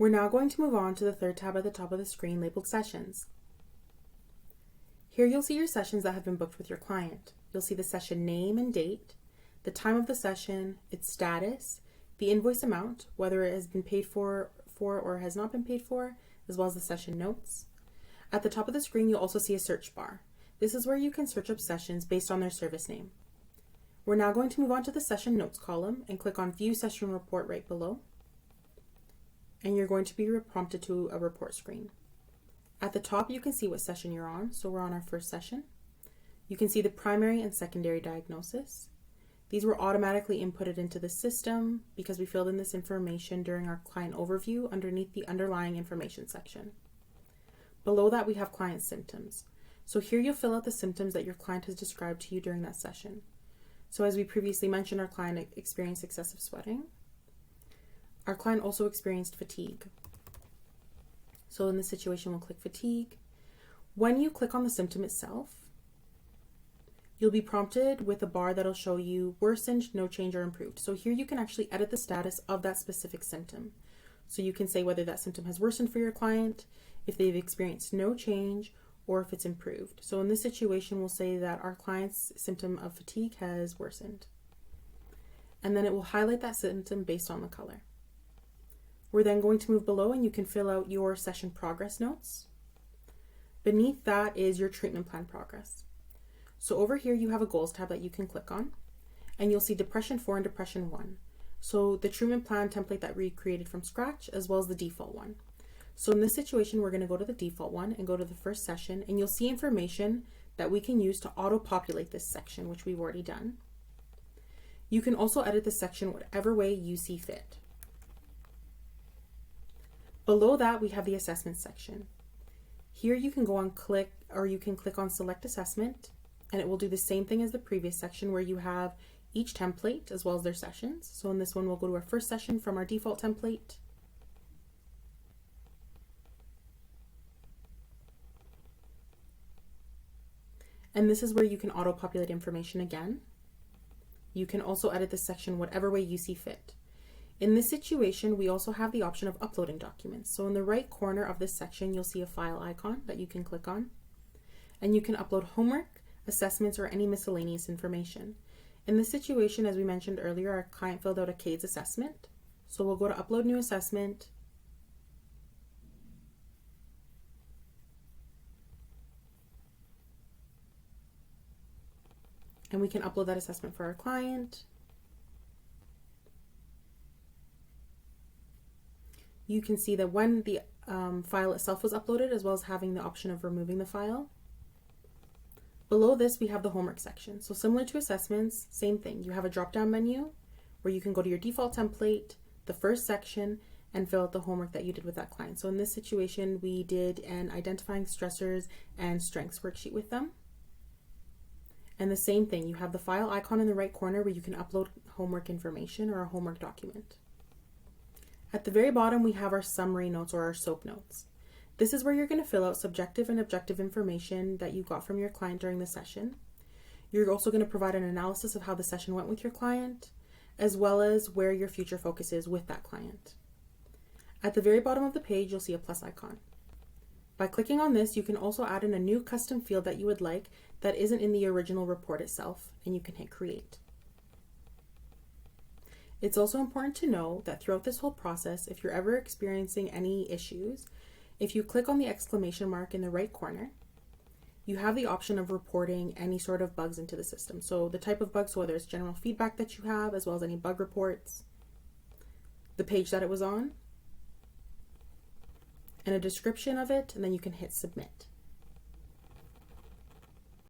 We're now going to move on to the third tab at the top of the screen labeled Sessions. Here you'll see your sessions that have been booked with your client. You'll see the session name and date, the time of the session, its status, the invoice amount, whether it has been paid for or has not been paid for, as well as the session notes. At the top of the screen, you'll also see a search bar. This is where you can search up sessions based on their service name. We're now going to move on to the session notes column and click on View Session Report right below. And you're going to be prompted to a report screen. At the top, you can see what session you're on. So we're on our first session. You can see the primary and secondary diagnosis. These were automatically inputted into the system because we filled in this information during our client overview underneath the underlying information section. Below that, we have client symptoms. So here you'll fill out the symptoms that your client has described to you during that session. So as we previously mentioned, our client experienced excessive sweating. Our client also experienced fatigue. So in this situation, we'll click fatigue. When you click on the symptom itself, you'll be prompted with a bar that'll show you worsened, no change, or improved. So here you can actually edit the status of that specific symptom. So you can say whether that symptom has worsened for your client, if they've experienced no change, or if it's improved. So in this situation, we'll say that our client's symptom of fatigue has worsened. And then it will highlight that symptom based on the color. We're then going to move below and you can fill out your session progress notes. Beneath that is your treatment plan progress. So over here you have a goals tab that you can click on and you'll see Depression 4 and Depression 1. So the treatment plan template that we created from scratch as well as the default one. So in this situation, we're going to go to the default one and go to the first session and you'll see information that we can use to auto-populate this section, which we've already done. You can also edit the section whatever way you see fit. Below that, we have the assessment section. Here you can go on click on select assessment and it will do the same thing as the previous section where you have each template as well as their sessions. So in this one, we'll go to our first session from our default template. And this is where you can auto-populate information again. You can also edit this section whatever way you see fit. In this situation, we also have the option of uploading documents. So in the right corner of this section, you'll see a file icon that you can click on. And you can upload homework, assessments, or any miscellaneous information. In this situation, as we mentioned earlier, our client filled out a CAIDS assessment. So we'll go to Upload New Assessment. And we can upload that assessment for our client. You can see that when the file itself was uploaded, as well as having the option of removing the file. Below this, we have the homework section. So similar to assessments, same thing. You have a drop-down menu where you can go to your default template, the first section, and fill out the homework that you did with that client. So in this situation, we did an identifying stressors and strengths worksheet with them. And the same thing, you have the file icon in the right corner where you can upload homework information or a homework document. At the very bottom, we have our summary notes or our SOAP notes. This is where you're going to fill out subjective and objective information that you got from your client during the session. You're also going to provide an analysis of how the session went with your client, as well as where your future focus is with that client. At the very bottom of the page, you'll see a plus icon. By clicking on this, you can also add in a new custom field that you would like that isn't in the original report itself, and you can hit create. It's also important to know that throughout this whole process, if you're ever experiencing any issues, if you click on the exclamation mark in the right corner, you have the option of reporting any sort of bugs into the system. So the type of bugs, whether it's general feedback that you have, as well as any bug reports, the page that it was on, and a description of it, and then you can hit submit.